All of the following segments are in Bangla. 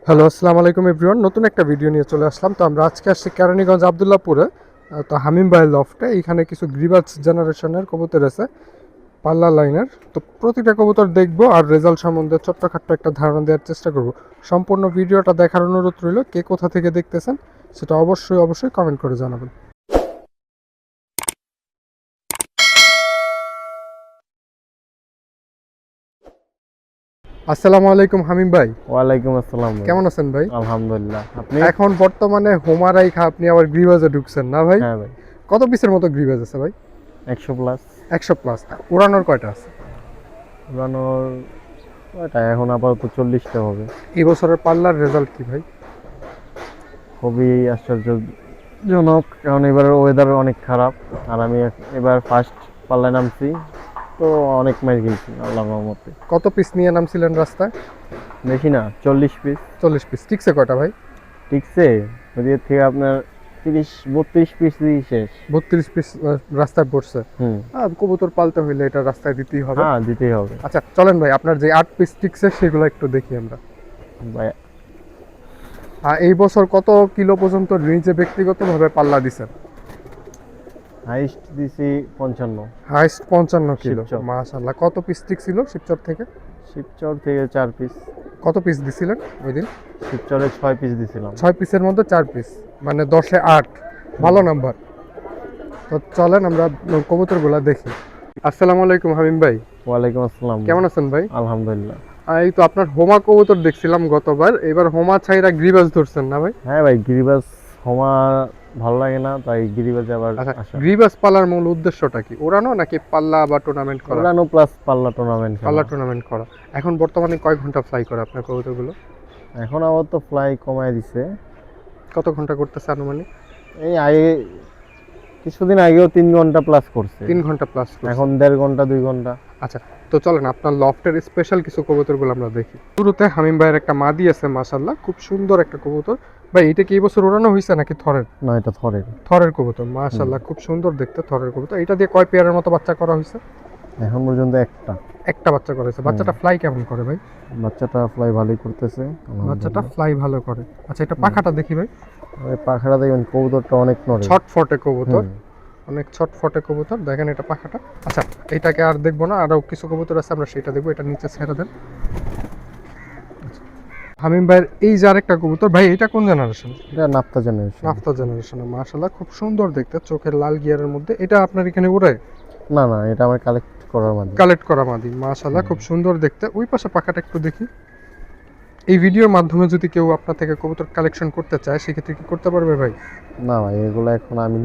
হ্যালো, আসসালামু আলাইকুম এভরিওয়ান। নতুন একটা ভিডিও নিয়ে চলে আসলাম। তো আমরা আজকে আসছি কেরানীগঞ্জ আবদুল্লাহপুরে। তো হামিম ভাইয়ের লফটে এইখানে কিছু গ্রিবাজ জেনারেশনের কবুতর আছে, পাল্লা লাইনের। তো প্রতিটা কবুতর দেখবো আর রেজাল্ট সম্বন্ধে ছোট্টখাট্ট একটা ধারণা দেওয়ার চেষ্টা করব। সম্পূর্ণ ভিডিওটা দেখার অনুরোধ রইল। কে কোথা থেকে দেখতেছেন সেটা অবশ্যই কমেন্ট করে জানাবেন। আসসালামু আলাইকুম হামিম ভাই। ওয়ালাইকুম আসসালাম ভাই। কেমন আছেন ভাই? আলহামদুলিল্লাহ। আপনি? এখন বর্তমানে হোমারাই খা আপনি আবার গ্রিবাজে ঢুকছেন না ভাই? হ্যাঁ ভাই। কত পিসের মতো গ্রিবাজ আছে ভাই? 100 প্লাস। 100 প্লাস। উড়ানোর কয়টা আছে? উড়ানোর কয়টা এখন আপাতত 40টা হবে। এই বছরের পাল্লার রেজাল্ট কি ভাই? খুবই আশ্চর্যজনক, কারণ এবার ওয়েদার অনেক খারাপ আর আমি এবার ফার্স্ট পাল্লায় নামছি, তো অনেক মাইর কিনছি আল্লাহর রহমতে। কত পিস নিয়ে নামছিলেন রাস্তায়? বেশি না, 40 পিস। 40 পিস। ঠিকছে কয়টা ভাই? ঠিকছে ওদিকে থেকে আপনার 32 পিস দিয়ে শেষ। 32 পিস রাস্তায় পড়ছে। হুম। কবুতর পালতে হইলে এটা রাস্তায় দিতেই হবে। হ্যাঁ, দিতেই হবে আচ্ছা চলেন ভাই, আপনার যে 8 পিস ঠিকছে সেগুলো একটু দেখি আমরা। ভাই। এই বছর কত কিলো পর্যন্ত নিজে ব্যক্তিগতভাবে পাল্লা দিছেন? হাইস্ট দিছি 55। Highest 55 kilo. শিবচর। মাশাআল্লাহ। কত পিস ছিল শিবচর থেকে? শিবচর থেকে 4 পিস। কত পিস দিছিলেন ওই দিন? শিবচরে 6 পিস দিছিলাম। 6 পিসের মধ্যে 4 পিস, মানে 10-এ 8। ভালো নাম্বার। তো চলেন আমরা কবুতরগুলো দেখি। আসসালামু আলাইকুম হামিম ভাই। ওয়ালাইকুম আসসালাম। কেমন আছেন ভাই? আলহামদুলিল্লাহ। এই তো আপনার হোমা কবুতর দেখছিলাম গতবার, এবার হোমা ছাইরা গ্রিবাজ ধরছেন না ভাই? হ্যাঁ ভাই, গিরিবাজ হোমা ভালো লাগে না, তাই গিরিবাজে আবার আচ্ছা, আসা। গ্রিবাজ পালার মূল উদ্দেশ্যটা কি? ওড়ানো নাকি পাল্লা বা টুর্নামেন্ট করা? ওড়ানো প্লাস পাল্লা টুর্নামেন্ট খেলা। পাল্লা টুর্নামেন্ট করা। এখন বর্তমানে কয় ঘন্টা ফ্লাই করে আপনার কবুতরগুলো? এখন আবার তো ফ্লাই কমায় দিছে। কত ঘন্টা করতেছে আনুমানিক? এই আগে কিছুদিন আগেও 3 ঘন্টা প্লাস করছে। 3 ঘন্টা প্লাস। এখন 1.5 ঘন্টা 2 ঘন্টা। আচ্ছা, তো চলেন আপনার লফটের স্পেশাল কিছু কবুতরগুলো আমরা দেখি। শুরুতে হামিম ভাইয়ের একটা মাদি আছে মাশাআল্লাহ, খুব সুন্দর একটা কবুতর। ভাই এটা কি এই বছর ওড়ানো হয়েছে নাকি থরের? না, এটা থরের। থরের কবুতর মাশাআল্লাহ, খুব সুন্দর দেখতে থরের কবুতর। এটা দিয়ে কয় পেয়ারের মতো বাচ্চা করা হয়েছে? এখন পর্যন্ত একটা বাচ্চা করা হয়েছে। বাচ্চাটা ফ্লাই কেমন করে ভাই? বাচ্চাটা ফ্লাই ভালোই করতেছে। বাচ্চাটা ফ্লাই ভালো করে। আচ্ছা, এটা পাখাটা দেখি ভাই। ওই পাখাটা দেখবেন, কবুতরটা অনেক নড়ে। ছটফটে কবুতর। হুম। অনেক ছটফটে কবুতর, দেখেন এটা পাখাটা। আচ্ছা, এটাকে আর দেখবো না, আরও কিছু কবুতর আছে আমরা সেটা দেখবো। এটা নিচে ছেড়ে দেন। হামিম ভাইয়ের এই যে আরেকটা কবুতর, ভাই এটা কোন জেনারেশন? এটা নাপ্তা জেনারেশন। নাফতা জেনারেশনের মাশাআল্লাহ, খুব সুন্দর দেখতে, চোখের লাল গিয়ারের মধ্যে। এটা আপনার এখানে উড়ে? না না, এটা আমার কালেক্ট করার মাধ্যমে। কালেক্ট করা মাদি মাশাআল্লাহ, খুব সুন্দর দেখতে। ওই পাশে পাখাটা একটু দেখি। এই ভিডিওর মাধ্যমে যদি কেউ আপনার থেকে কবুতর কালেকশন করতে চায় সেক্ষেত্রে কি করতে পারবে ভাই? না ভাই, এগুলো এখন আমি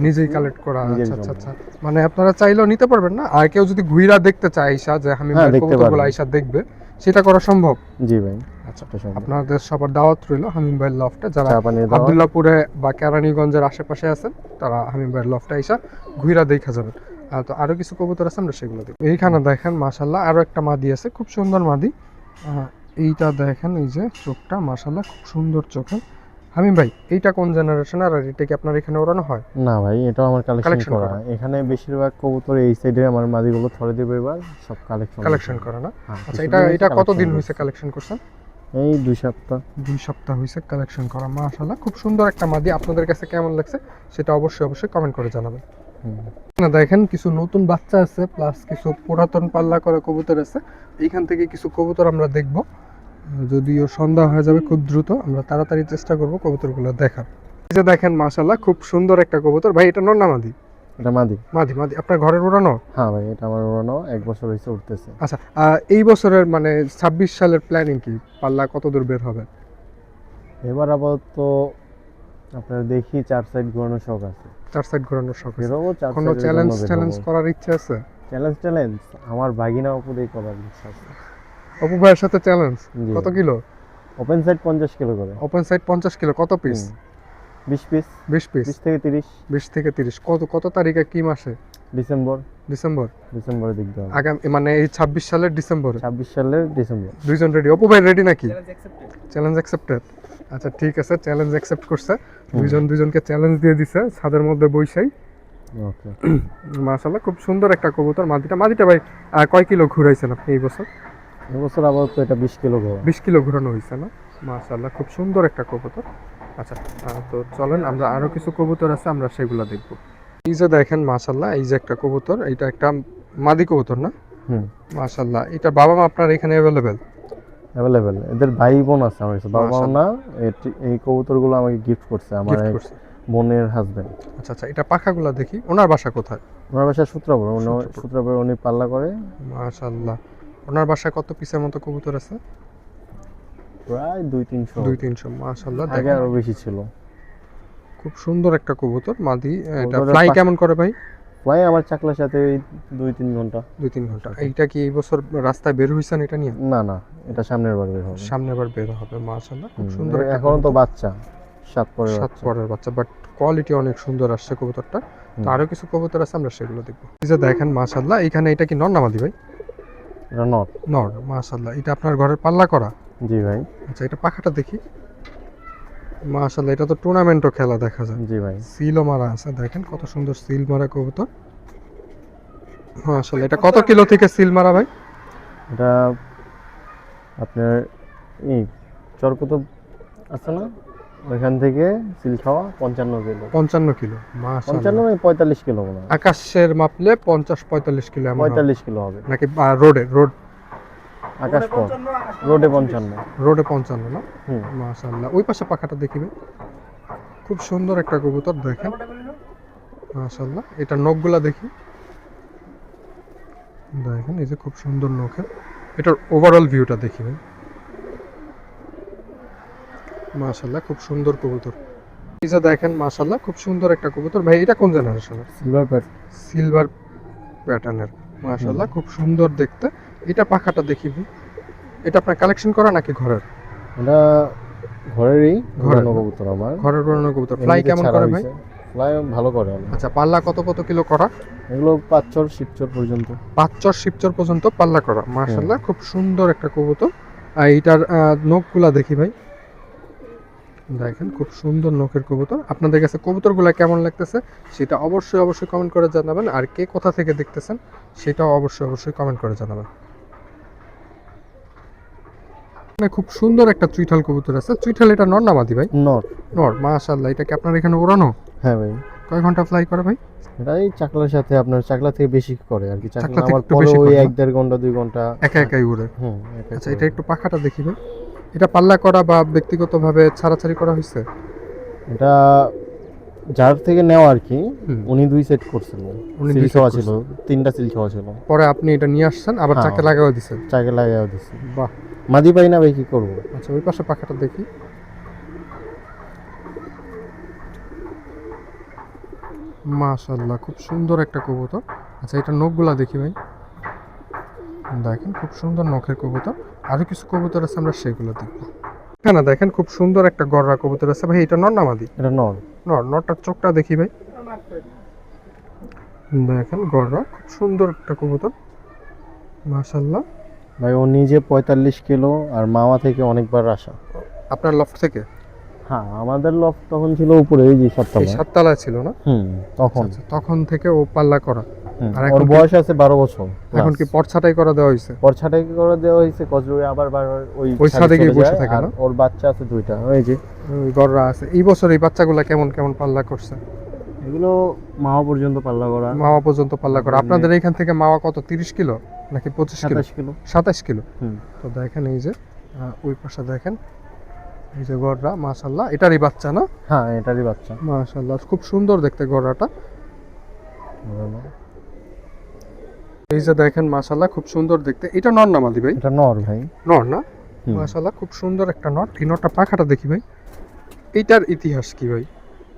নিজেই কালেক্ট করা। নিজের আচ্ছা জন্য। আচ্ছা। মানে আপনারা চাইলেও নিতে পারবেন না, আর কেউ যদি ঘুইরা দেখতে চায় আইসা যে হামিম হ্যাঁ, ভাই দেখতে কবুতরগুলো পারবে। আইসা দেখবে, সেটা করা সম্ভব? জি ভাই। আচ্ছা, এটা সম্ভব। আপনাদের সবার দাওয়াত রইল হামিম ভাইয়ের লফটে। যারা চা পানির দাওয়াত। আব্দুল্লাহপুরে বা কেরানীগঞ্জের আশেপাশে আছেন তারা হামিম ভাইয়ের লফটে আইসা ঘুইরা দেখা যাবেন। তো আরো কিছু কবুতর আছে, আমরা সেগুলো দেখি। এইখানে দেখেন মাশাআল্লাহ আরো একটা মাদি আছে, খুব সুন্দর মাদি। এইটা দেখেন, এই যে চোখটা মাশাআল্লাহ খুব সুন্দর চোখে। হামিম ভাই এইটা কোন জেনারেশনের, আর এটা কি আপনার এখানে ওড়ানো হয়? না ভাই, এটাও আমার কালেকশন কালেকশন করা। করা। এখানে বেশিরভাগ কবুতর এই সাইডে আমার মাদিগুলো ধরে দেবো, এবার সব কালেকশন করা না? হ্যাঁ, আচ্ছা, কিছুদিন হয়েছে এটা কতদিন collection হয়েছে করছি। কালেকশন করছেন? এই 2 সপ্তাহ। 2 সপ্তাহ হয়েছে কালেকশন করা মাশাআল্লাহ, খুব সুন্দর একটা মাদি। আপনাদের কাছে কেমন লাগছে সেটা অবশ্যই কমেন্ট করে জানাবেন। না দেখেন, কিছু নতুন বাচ্চা আছে প্লাস কিছু পুরাতন পাল্লা করা কবুতর আছে। এইখান থেকে কিছু কবুতর আমরা দেখব, যদিও সন্ধ্যা হয়ে যাবে খুব দ্রুত, আমরা তাড়াতাড়ি চেষ্টা করব কবুতরগুলো দেখার। এই যে দেখেন মাশাআল্লাহ, খুব সুন্দর একটা কবুতর। ভাই এটা নর না মাদি? এটা মাদি। মাদি। আপনার ঘরের উড়ানো? হ্যাঁ ভাই, এটা আমার ওড়ানো 1 বছর হয়েছে উঠতেছে। আচ্ছা, এই বছরের মানে 26 সালের প্ল্যানিং কি? পাল্লা কত দূর বের হবে? এবার আপাতত আপনার দেখি 4 সাইড ঘোরানোর শখ আছে। 4 সাইড ঘোরানোর শখ আছে। বেরোবো 4 কোনো চ্যালেঞ্জ করার ইচ্ছা আছে? চ্যালেঞ্জ আমার ভাগিনা উপরেই করার ইচ্ছা আছে। অপু ভাইয়ের সাথে চ্যালেঞ্জ? জি। কত কিলো? ওপেন সাইড 50 কিলো করে। Open side 50 kilo. কত পিস? 20 পিস। 20 পিস। 20 থেকে 30। 20 থেকে 30। কত তারিখে, কি মাসে? ডিসেম্বর। ডিসেম্বরের দিক দিয়ে। আগামী মানে এই 26 সালের ডিসেম্বরে? 26 সালের ডিসেম্বর। দুইজন রেডি? অপু ভাই রেডি নাকি? Challenge accepted. আচ্ছা ঠিক আছে, চ্যালেঞ্জ অ্যাকসেপ্ট করছে। দুইজনকে চ্যালেঞ্জ দিয়ে দিছে ছাদের মধ্যে বইসাই। ওকে। মাশাআল্লাহ, খুব সুন্দর একটা কবুতর। মাদিটা ভাই কয় কিলো ঘুরাইছেন আপনি এই বছর? এবছর আপাতত এটা 20 কিলো ঘোরা। 20 কিলো ঘুরানো হয়েছে না? মাশাআল্লাহ, খুব সুন্দর একটা কবুতর। আচ্ছা, তো চলেন আমরা আরো কিছু কবুতর আছে আমরা সেগুলো দেখব। এই যে দেখেন মাশাআল্লাহ, এই যে একটা কবুতর, এটা একটা মাদি কবুতর না? হুম, মাশাআল্লাহ, এটা বাবা মা আপনার এখানে অ্যাভেলেবেল? অ্যাভেলেবেল। এদের ভাই বোন আছে আমার কাছে, বাবা মা মাশাআল্লাহ। না। এই কবুতরগুলো আমাকে গিফট করছে আমার গিফট এক করছে। বোনের হাজবেন্ড। আচ্ছা আচ্ছা, এটা পাখাগুলা দেখি। ওনার বাসা কোথায়? ওনার বাসা সূত্রাপুর, সূত্রপুর। সূত্রাপুর উনি পাল্লা করে। মাশাআল্লাহ, ওনার বাসায় কত পিসের মতো কবুতর আছে? প্রায় 200-300। 200-300। মাশাআল্লাহ, আগে দেখেন আরো বেশি ছিল। খুব সুন্দর একটা কবুতর মাদি। এটা কবুতরের ফ্লাই কেমন করে ভাই? প্রায় আমার চাকলার সাথে ওই 2-3 ঘন্টা। 2-3 ঘন্টা। এইটা কি এই বছর রাস্তায় বের হইছেন এটা নিয়ে? না না, এটা সামনের বার বের হবে। সামনে আবার বের হবে। মাশাআল্লাহ, খুব হুম, সুন্দর একটা এখনো তো কবুতর। বাচ্চা, 7 পরের সাত বাচ্চা। পরের বাচ্চা, বাট কোয়ালিটি অনেক সুন্দর আসছে কবুতরটা। তো হুম। আরো কিছু কবুতর আছে আমরা সেগুলো দেখবো। এই যে দেখেন মাশাআল্লাহ, এখানে এটা কি নর না মাদি ভাই? এটা নট। নর। মাশাআল্লাহ, এটা আপনার ঘরের পাল্লা করা? জি ভাই। আচ্ছা, এটা পাখাটা দেখি। মাশাআল্লাহ, এটা তো টুর্নামেন্টও খেলা দেখা যায়। জি ভাই। সিলও মারা আছে, দেখেন কত সুন্দর সিল মারা কবুতর। মাশাআল্লাহ, এটা কত কিলো থেকে সিল মারা ভাই? এটা আপনার এই চরকুতব আছে না, ওইখান থেকে সিল খাওয়া 55 কিলো। 55 কিলো। 55 মাশাআল্লাহ, নয়, 45 কিলো মনে হয়। আকাশের মাপলে 50-45 কিলো এমন হবে। 45 কিলো হবে। নাকি রোড আকাশ পথ, রোডে 55। রোডে 55 না? হুম। মাশাআল্লাহ, ওই পাশে পাখাটা দেখিবে। খুব সুন্দর একটা কবুতর, দেখেন মাশাআল্লাহ। এটা নখগুলা দেখি। দেখেন এই যে খুব সুন্দর নখের। এটার ওভারঅল ভিউটা দেখি ভাই। মাশাআল্লাহ, খুব সুন্দর কবুতর। এই যে দেখেন মাশাআল্লাহ, খুব সুন্দর একটা কবুতর। ভাই এটা কোন জেনারেশনের? সিলভার প্যাট। সিলভার প্যাটার্নের। মাশাআল্লাহ, খুব সুন্দর দেখতে। এটা পাখাটা দেখি ভাই। এটা আপনার কালেকশন করা নাকি ঘরের? এটা ঘরেরই ঘরের ঘোরানো না? কবুতর আমার। ঘরের পুরানো কবুতর। ফ্লাই এমনিতে কেমন ছাড়া করে ভাই? হইছে। ফ্লাই ভালো করে আমার। আচ্ছা, পাল্লা কত কিলো করা? এগুলো 5 চর 6 চর পর্যন্ত। 5 চর 6 চর পর্যন্ত পাল্লা করা। মাশাআল্লাহ, খুব সুন্দর একটা কবুতর। আর এইটার নখগুলা দেখি ভাই। দেখেন খুব সুন্দর নখের কবুতর। আপনাদের কাছে কবুতরগুলা কেমন লাগতেছে সেটা অবশ্যই কমেন্ট করে জানাবেন। আর কে কোথা থেকে দেখতেছেন সেটাও অবশ্যই কমেন্ট করে জানাবেন। মানে খুব সুন্দর একটা চুইঠাল কবুতর আছে। চুইঠাল এটা নর না মাদি ভাই? নর। নর। মাশাআল্লাহ, এটা কি আপনার এখানে ওড়ানো? হ্যাঁ ভাই। কয় ঘন্টা ফ্লাই করে ভাই? এটা এই চাকলার সাথে আপনার চাকলা থেকে বেশি করে আর কি। চাকলা চাকলা থেকে আমার একটু পরে বেশি ওই করে না? 1-1.5 ঘন্টা 2 ঘন্টা। একাই উড়ে। হুম, একা আচ্ছা, করে। এটা একটু পাখাটা দেখি ভাই। এটা পাল্লা করা বা ব্যক্তিগতভাবে ছাড়াছাড়ি করা হয়েছে? এটা যার থেকে নেওয়া আর কি, হুম। উনি 2 সেট করছিল। উনি সিল 2 সেট খাওয়া করছে। ছিল, 3টা সিল খাওয়া ছিল। পরে আপনি এটা নিয়ে আসছেন আবার হ্যাঁ। চাকে লাগাও দিছেন? চাকে লাগাইয়া দিছি। বাহ। মাদি পাই না ভাই, কি করব? আচ্ছা, ওই পাশে পাখাটা দেখি। মাশাআল্লাহ, খুব সুন্দর একটা কবুতর। আচ্ছা, এটা নখগুলা দেখি ভাই। দেখেন খুব সুন্দর নখের কবুতর। আরো কিছু কবুতর আছে আমরা সেগুলো দেখব। না দেখেন খুব সুন্দর একটা গররা কবুতর আছে ভাই। এটা নর না মাদি? এটা নর। নরটার চোখটা দেখি ভাই। দেখেন গররা, খুব সুন্দর একটা কবুতর। মাশাআল্লাহ। ভাই ও নিজে 45 কিলো আর মামা থেকে অনেকবার আসা। আপনার লফট থেকে? হ্যাঁ, আমাদের লফট তখন ছিল উপরে, এই যে এই 7তলা। 7 তলায় ছিল না? তখন। আচ্ছা, তখন থেকে ও পাল্লা করা। আর ওর এখন বয়স আছে 12 বছর। এখন কি পরছাটাই করা দেওয়া হয়েছে? পরছাটাই করে দেওয়া হয়েছে, কজরুই আবার বারবার ওই ওই ছাদে ছাদে গিয়ে চলে বসে যায়। থাকে আর না? ওর বাচ্চা আছে 2টা, ওই যে। ওই গররা আছে। এই বছর এই বাচ্চাগুলা কেমন পাল্লা করছে? এগুলো মাওয়া পর্যন্ত পাল্লা করা। মাওয়া পর্যন্ত পাল্লা করা। আপনাদের এখান থেকে মাওয়া কত, 30 কিলো নাকি 25 কিলো? 27 কিলো। 27 কিলো। হুম। তো দেখেন এই যে ওই পাশে দেখেন এই যে গররা। মাশাআল্লাহ, এটারই বাচ্চা না? হ্যাঁ, এটারই বাচ্চা। মাশাআল্লাহ, খুব সুন্দর দেখতে গররাটা। এই যে দেখেন মাশাআল্লাহ, খুব সুন্দর দেখতে। এটা নর না মাদি ভাই? এটা নর ভাই। নর না? হুম। মাশাআল্লাহ, খুব সুন্দর একটা নর। এই নরটা পাখাটা দেখি ভাই। এইটার ইতিহাস কি ভাই?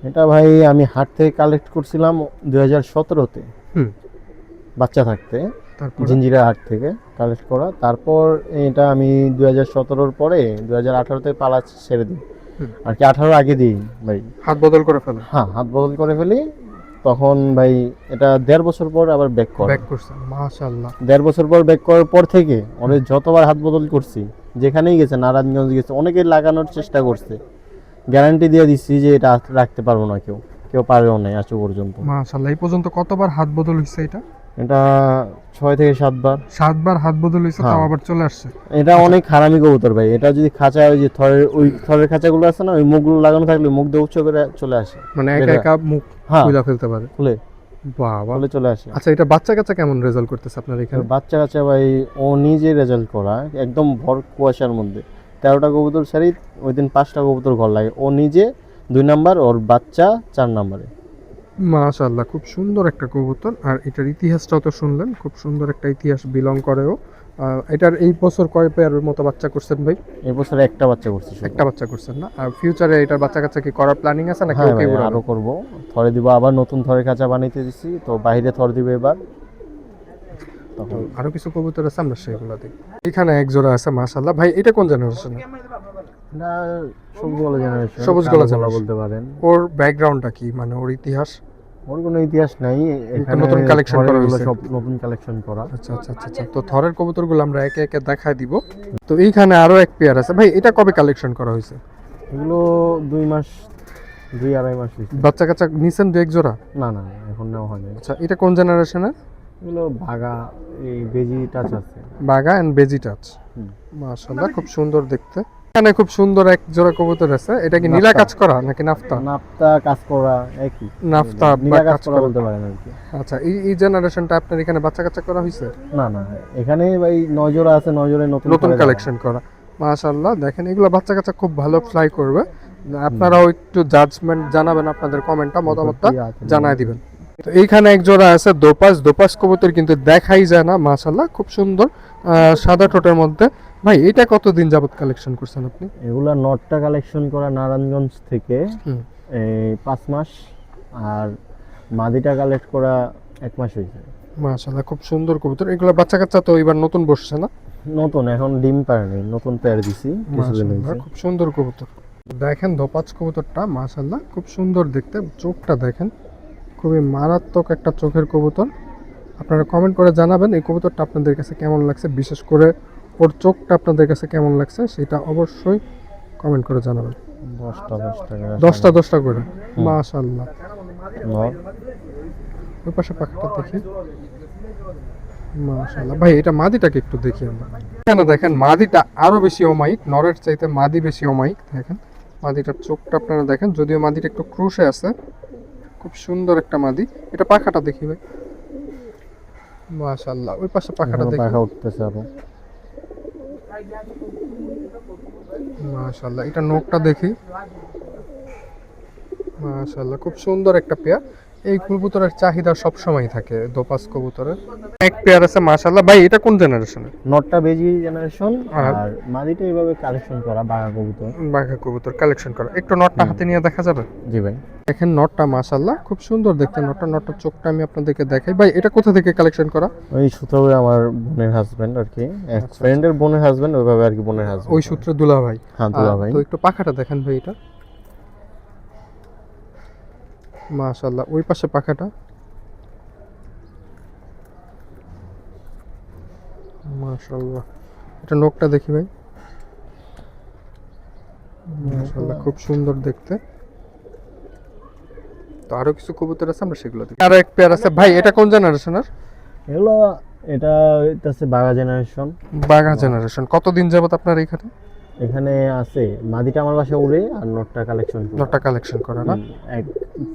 এটা ভাই আমি হাট থেকে কালেক্ট করছিলাম 2017-তে, হুম। বাচ্চা থাকতে। তারপরে জিঞ্জিরা হাট থেকে কালেক্ট করা। তারপর এটা আমি 2017-র পরে 2018-তে পালা ছেড়ে দিই হুম। আর কি। 18 আগে দিই ভাই। হাত বদল করে ফেলেন? হ্যাঁ, হাত বদল করে ফেলি। তখন ভাই এটা 1.5 বছর পর আবার ব্যাক করে। ব্যাক করছেন? মাশাআল্লাহ। 1.5 বছর পর ব্যাক করার পর থেকে ওদের যতবার হাত বদল করছি, যেখানেই গেছে, নারায়ণগঞ্জ গেছে, অনেকেই লাগানোর চেষ্টা করছে। গ্যারান্টি দিয়ে দিচ্ছি যে এটা রাখতে পারবো না, কেউ পারেও নাই আজ পর্যন্ত। মাশাআল্লাহ, এই পর্যন্ত কতবার হাত বদল হইছে এটা? এটা 6 থেকে 7 বার। 7 বার হাত বদল হয়েছে, তাও হ্যাঁ। আবার চলে আসছে। এটা অনেক হারামি কবুতর ভাই। এটা যদি খাঁচা ওই যে থরের খাঁচাগুলো আছে না, ওই মুখগুলো লাগানো থাকলে মুখ দিয়ে উচ্চ করে চলে আসে। মানে একা বের হয়। একা মুখ হ্যাঁ। খুলে ফেলতে পারে। খুলে বাবা। খুলে চলে আসে। আচ্ছা, এটা বাচ্চা কাচ্চা কেমন রেজাল্ট করতেছে আপনার এখানে? বাচ্চা কাচ্চা ভাই ও নিজে রেজাল্ট করা, একদম ভর কুয়াশার মধ্যে 13টা কবুতর ছাড়ি, ওই দিন 5টা কবুতর ঘর লাগে। ও নিজে 2 নাম্বার, ওর বাচ্চা 4 নাম্বারে। মাশাআল্লাহ, খুব সুন্দর একটা কবুতর। আর এটার ইতিহাসটাও তো শুনলেন, খুব সুন্দর একটা ইতিহাস বিলং করেও। এটার এই বছর কয় পেয়ারের মতো বাচ্চা করছেন ভাই? এই বছর একটা বাচ্চা করছে শুধু। একটা বাচ্চা করছেন না? আর ফিউচারে এটার বাচ্চা কাচ্চা কি করার প্ল্যানিং আছে নাকি হ্যাঁ ওকে ভাই, উড়াবেন? আরো করবো। থরে দিব, আবার নতুন থরে খাঁচা বানাইতে দিছি, তো বাইরে থর দিবে এবার। তখন আরো কিছু কবুতর আছে, আমরা সেগুলো দেখি। এখানে এক জোড়া আছে মাশাআল্লাহ। ভাই এটা কোন জেনারেশন? না, সবুজ গলা জেনারেশন, সবুজ গলা কালো generation। বলতে পারেন। ওর ব্যাকগ্রাউন্ডটা কি, মানে ওর ইতিহাস? ওর কোনো ইতিহাস নাই, এখানে নতুন collection করা থরেরগুলো হয়েছে। সব নতুন কালেকশন করা। আচ্ছা আচ্ছা আচ্ছা আচ্ছা। তো থরের কবুতরগুলো আমরা একে একে দেখায় দিব। তো এইখানে আরো এক পেয়ার আছে ভাই, এটা কবে কালেকশন করা হয়েছে? এগুলো 2 মাস, 2-2.5 মাস হয়েছে। বাচ্চা কাচ্চা নিছেন দু এক জোড়া? না না, এখন নেওয়া হয়নি। আচ্ছা, এটা কোন জেনারেশনের? এগুলো ভাগা, এই বেজি টাচ আছে। বাগা এন্ড বেজি টাচ। হুম। মাশাআল্লাহ, খুব সুন্দর দেখতে। এখানে খুব সুন্দর এক জোড়া কবুতর আছে। এটা কি নীলা নাফতা। কাজ করা নাকি নাফতা? নাফতা কাজ করা একই। নাফতা নীলা বা কাজ কাজ করা করা। বলতে পারেন আর কি। আচ্ছা, এই জেনারেশনটা আপনার এখানে বাচ্চা কাচ্চা করা হয়েছে? না না, এখানে ভাই 9 জোড়া আছে, 9 জোড়ায় নতুন নতুন করে দেওয়া। কালেকশন করা। মাশাআল্লাহ, দেখেন এগুলো বাচ্চা কাচ্চা খুব ভালো ফ্লাই করবে। আপনারাও একটু জাজমেন্ট জানাবেন, আপনাদের কমেন্টটা, মতামতটা জানায় দিবেন। তো এইখানে এক জোড়া আছে দোপাস। দোপাস কবুতর কিন্তু দেখাই যায় না, মাশাআল্লাহ খুব সুন্দর সাদা ঠোঁটের মধ্যে। ভাই এটা কতদিন যাবত কালেকশন করছেন আপনি? এগুলা নটটা কালেকশন করা নারায়ণগঞ্জ থেকে, হুম। এই 5 মাস। আর মাদিটা কালেক্ট করা 1 মাস হয়েছে। মাশাআল্লাহ, খুব সুন্দর কবুতর। এগুলো বাচ্চা কাচ্চা তো এবার নতুন বসছে না? নতুন, এখন ডিম পারেনি, নতুন পেয়ার দিছি কিছুদিন মাশাআল্লাহ, হয়েছে। খুব সুন্দর কবুতর। দেখেন ধোপাজ কবুতরটা, মাশাআল্লাহ খুব সুন্দর দেখতে। চোখটা দেখেন, খুবই মারাত্মক একটা চোখের কবুতর। আপনারা কমেন্ট করে জানাবেন এই কবুতরটা আপনাদের কাছে কেমন লাগছে, বিশেষ করে ওর চোখটা আপনাদের কাছে কেমন লাগছে সেটা অবশ্যই কমেন্ট করে জানাবেন। 10টা 10 টাকা 10টা করে। মাশাআল্লাহ। নর। ওই পাশে পাখাটা দেখি। মাশাআল্লাহ, ভাই এটা মাদিটাকে একটু দেখি আমরা। এখানে দেখেন মাদিটা আরো বেশি অমায়িক, নরের চাইতে মাদি বেশি অমায়িক। দেখেন মাদিটার চোখটা আপনারা দেখেন, যদিও মাদিটা একটু ক্রুশে আছে। খুব সুন্দর একটা মাদি। এটা পাখাটা দেখি ভাই। মাশাআল্লাহ, ওই পাশে পাখাটা এখনো দেখি। পাখা উঠতেছে আরো। মাশাআল্লাহ, এটা নোকটা দেখি। মাশাআল্লাহ, খুব সুন্দর একটা পেয়ার। এই কবুতরের চাহিদা সব সময় থাকে দোপাস কবুতরের। এক পেয়ার আছে মাশাআল্লাহ। ভাই এটা কোন জেনারেশনের? নটটা বেজি জেনারেশন, আর আর মাদিটা এইভাবে কালেকশন করা বাঘা কবুতর। বাঘা কবুতর কালেকশন করা। একটু নটটা হাতে নিয়ে দেখা যাবে? জি ভাই। দেখেন নটটা মাশাআল্লাহ খুব সুন্দর দেখতে। নটটার চোখটা আমি আপনাদেরকে দেখাই। ভাই এটা কোথা থেকে কালেকশন করা? ওই সূত্রে আমার বোনের হাজবেন্ড আর কি, এক ফ্রেন্ডের বোনের হাজবেন্ড, ওইভাবে আর কি বোনের হাজবেন্ড। ওই সূত্রে দুলা ভাই। হ্যাঁ, দুলা ভাই। তো একটু পাখাটা দেখেন ভাই এটা। মাশাআল্লাহ, ওই পাশে পাখাটা। মাশাআল্লাহ, এটা নোকটা দেখি ভাই। মাশাআল্লাহ, খুব সুন্দর দেখতে। তো আরো কিছু কবুতর আছে, আমরা সেগুলো দেখি। আরো এক পেয়ার আছে ভাই, এটা কোন জেনারেশনের? এগুলো, এটা হচ্ছে বাঘা জেনারেশন। বাঘা জেনারেশন। কতদিন যাবত আপনার এখানে? এখানে আছে মাদিটা আমার বাসায় উড়ে, আর নটটা কালেকশন নটটা কালেকশন করা না? এক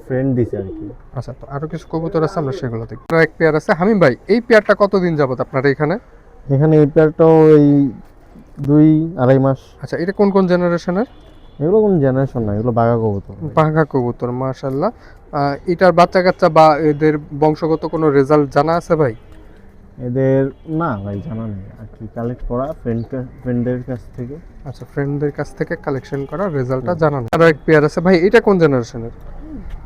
ফ্রেন্ড দিছে আর কি। আচ্ছা, তো আরো কিছু কবুতর আছে, আমরা সেগুলো দেখি। আরো এক পেয়ার আছে। হামিম ভাই এই পেয়ারটা কতদিন যাবত আপনার এখানে? এখানে এই পেয়ারটাও ওই 2-2.5 মাস। আচ্ছা, এটা কোন কোন জেনারেশনের? এগুলো কোন জেনারেশন না, এগুলো বাঘা কবুতর। বাঘা কবুতর, মাশাআল্লাহ। এটার বাচ্চা কাচ্চা বা এদের বংশগত কোনো রেজাল্ট জানা আছে ভাই? এদের না ভাই, জানা নেই আর কি, কালেক্ট করা ফ্রেন্ডদের কাছ থেকে। আচ্ছা, ফ্রেন্ডদের কাছ থেকে কালেকশন করা, রেজাল্টটা জানা নেই। আরো এক পেয়ার আছে ভাই, এটা কোন জেনারেশনের?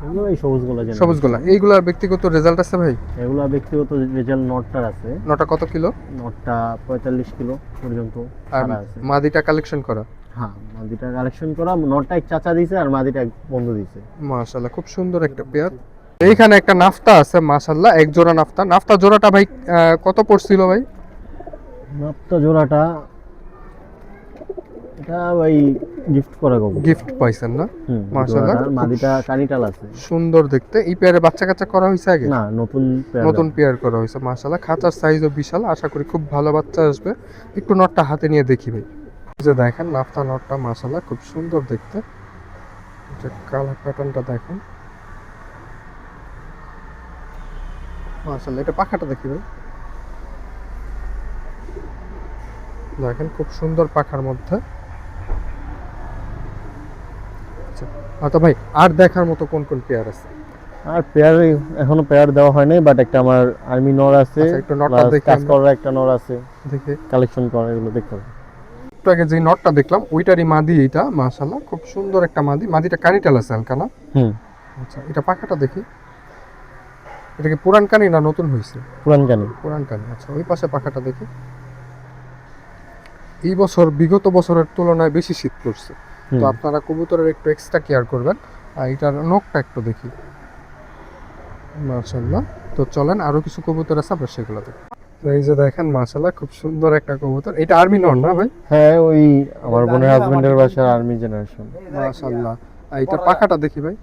এগুলো এই সবুজগুলো জেনারেশন। সবুজগুলা। এইগুলার ব্যক্তিগত রেজাল্ট আছে ভাই? এগুলো ব্যক্তিগত রেজাল্ট নটটার আছে। নটা কত কিলো? নটটা 45 কিলো পর্যন্ত আর ছাড়া আছে। মাদিটা কালেকশন করা? হ্যাঁ, মাদিটা কালেকশন করা। নটটা এক চাচা দিছে, আর মাদিটা এক বন্ধু দিছে। মাশাআল্লাহ, খুব সুন্দর একটা পেয়ার। এইখানে একটা নাফতা আছে মাশাআল্লাহ, এক জোড়া নাফতা। নাফতা জোড়াটা ভাই কত পড়ছিল ভাই? নাপটা জোড়াটা, এটা ভাই গিফট করা কবুতর। গিফট পাইছেন না? মাশাআল্লাহ, মাশাআল্লাহ, মাদিটা কানিটাল আছে। সুন্দর দেখতে। এই পেয়ারে বাচ্চা কাচ্চা করা হয়েছে আগে? না, নতুন পেয়ার। নতুন পেয়ার করা হয়েছে। মাশাআল্লাহ, খাঁচার সাইজও বিশাল, আশা করি খুব ভালো বাচ্চা আসবে। একটু নটটা হাতে নিয়ে দেখি ভাই। এই যে দেখেন নাফতা নটটা, মাশাআল্লাহ খুব সুন্দর দেখতে। যে কালার প্যাটার্নটা দেখেন, মাশাআল্লাহ। এটা পাখাটা দেখি ভাই, দেখেন খুব সুন্দর পাখার মধ্যে। আচ্ছা, তো ভাই আর দেখার মতো কোন কোন পেয়ার আছে? আর পেয়ার এখনো পেয়ার দেওয়া হয়নি, বাট একটা আমার আর্মি নর আছে, আচ্ছা, একটু নটটা plus দেখি কাজ আমরা। করার একটা নর আছে, দেখি কালেকশন করা, এগুলো দেখতে হবে। একটু আগে যে নটটা দেখলাম ওইটারই মাদি এটা, মাশাআল্লাহ খুব সুন্দর একটা মাদি। মাদিটা কানিটাল আছে হালকা না? হুম, আচ্ছা, এটা পাখাটা দেখি। এটা কি পুরান কানি না নতুন হয়েছে? পুরান কানি। পুরান কানি। আচ্ছা, ওই পাশে পাখাটা দেখি। এই বছর বিগত বছরের তুলনায় বেশি শীত পড়ছে, তো আপনারা কবুতরের একটু এক্সট্রা কেয়ার করবেন। আর এটার নখটা একটু দেখি, মাশাআল্লাহ। তো চলেন আরো কিছু কবুতর আছে, আমরা সেগুলো দেখি। তো এই যে দেখেন মাশাআল্লাহ খুব সুন্দর একটা কবুতর। এটা আর্মি নর না ভাই? হ্যাঁ, ওই আমার বোনের হাজবেন্ডের বাসার আর্মি জেনারেশন। মাশাআল্লাহ। আর এটা পাখাটা দেখি ভাই।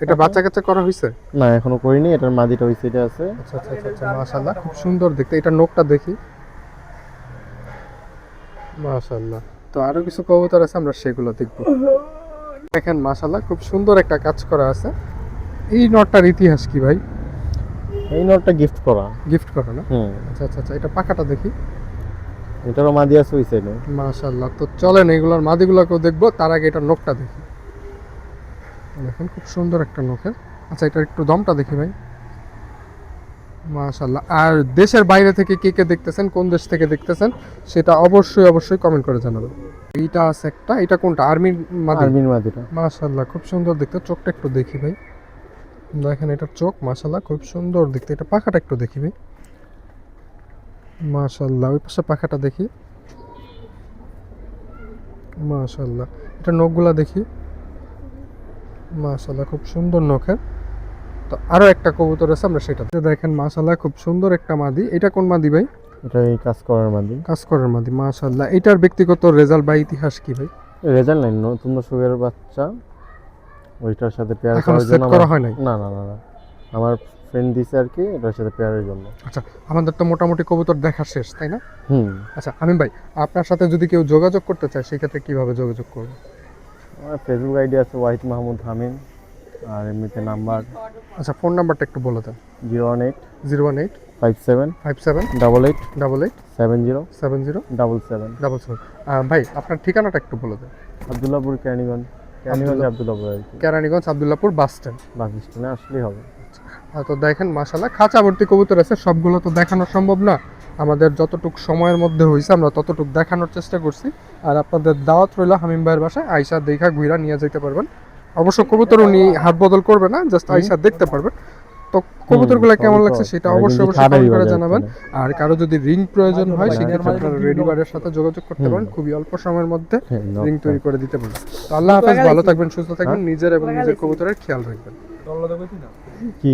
এটা বাচ্চা কাচ্চা করা হয়েছে? না, এখনো করিনি, এটার মাদিটা ওই সাইডে আছে। আচ্ছা আচ্ছা আচ্ছা আচ্ছা, মাশাআল্লাহ খুব সুন্দর দেখতে। এটা নখটা দেখি, মাশাআল্লাহ। তো আরো কিছু কবুতর আছে, আমরা সেগুলো দেখব। দেখেন মাশাআল্লাহ খুব সুন্দর একটা কাজ করা আছে। এই নটটার ইতিহাস কি ভাই? এই নটটা গিফট করা। গিফট করা না? হুম, আচ্ছা আচ্ছা আচ্ছা, এটা পাখাটা দেখি, এটারও মাদি আছে ওই সাইডে। মাশাআল্লাহ। তো চলেন এগুলোর মাদিগুলোকেও দেখবো, তার আগে এটা নখটা দেখি। দেখেন খুব সুন্দর একটা নখের। আচ্ছা, এটা একটু দমটা দেখি ভাই, মাশাআল্লাহ। আর দেশের বাইরে থেকে কে কে দেখতেছেন, কোন দেশ থেকে দেখতেছেন, সেটা অবশ্যই অবশ্যই কমেন্ট করে জানাবেন। এইটা আছে একটা, এটা কোনটা? আর্মির মাদি? আর্মির মাদিটা। মাশাআল্লাহ খুব সুন্দর দেখতে। চোখটা একটু দেখি ভাই, দেখেন এটার চোখ মাশাআল্লাহ খুব সুন্দর দেখতে। এটা পাখাটা একটু দেখি ভাই, মাশাআল্লাহ। ওই পাশে পাখাটা দেখি, মাশাআল্লাহ। এটা নখগুলা দেখি, মাশাআল্লাহ খুব সুন্দর নখের। তো আরো একটা কবুতর আছে, আমরা সেটা দেখেন মাশাআল্লাহ খুব সুন্দর একটা মাদি। এটা কোন মাদি ভাই? এটা এই কাজ করার মাদি। কাজ করার মাদি, মাশাআল্লাহ। এটার ব্যক্তিগত রেজাল্ট বা ইতিহাস কি ভাই? রেজাল্ট নাই, নতুন দর্শকের বাচ্চা, ওইটার সাথে পেয়ার এখনো করার সেট জন্য করা হয় নাই? না না না না, আমার ফ্রেন্ড দিছে আর কি, এটার সাথে পেয়ারের জন্য। আচ্ছা, আমাদের তো মোটামুটি কবুতর দেখা শেষ, তাই না? হুম, আচ্ছা আমিন ভাই, আপনার সাথে যদি কেউ যোগাযোগ করতে চায় সেক্ষেত্রে কিভাবে যোগাযোগ করবে? আমার ফেসবুক আইডি আছে ওয়াহিদ মাহমুদ হামিম, আর এমনিতে নাম্বার আচ্ছা, ফোন নাম্বারটা একটু বলে দেন। 018 018 57 57 88 88 70 70 77। 77। ভাই আপনার ঠিকানাটা একটু বলে দেন। আব্দুল্লাহপুর কেরানীগঞ্জ আব্দুল্লাহপুর আর কি, কেরানীগঞ্জ আব্দুল্লাহপুর বাস স্ট্যান্ড। বাস স্ট্যান্ডে আসলেই হবে। তো দেখেন মাশাআল্লাহ খাঁচা ভর্তি কবুতর আছে, সবগুলো তো দেখানো সম্ভব না। আমাদের যতটুক সময়ের মধ্যে হয়েছে আমরা ততটুক দেখানোর চেষ্টা করছি। আর আপনাদের দাওয়াত রইল হামিম ভাইয়ের বাসায়, আইসা দেখা ঘুরা নিয়ে যেতে পারবেন। অবশ্য কবুতর উনি হাত বদল করবে না, জাস্ট আইসা দেখতে পারবেন। তো কবুতরগুলো কেমন লাগছে সেটা অবশ্যই অবশ্যই কমেন্ট করে জানাবেন। আর কারো যদি রিং প্রয়োজন হয় সেক্ষেত্রে আপনারা রেডি বারের সাথে যোগাযোগ করতে পারেন, খুবই অল্প সময়ের মধ্যে রিং তৈরি করে দিতে পারবেন। তো আল্লাহ হাফেজ, ভালো থাকবেন, সুস্থ থাকবেন, নিজের এবং নিজের কবুতরের খেয়াল রাখবেন। কি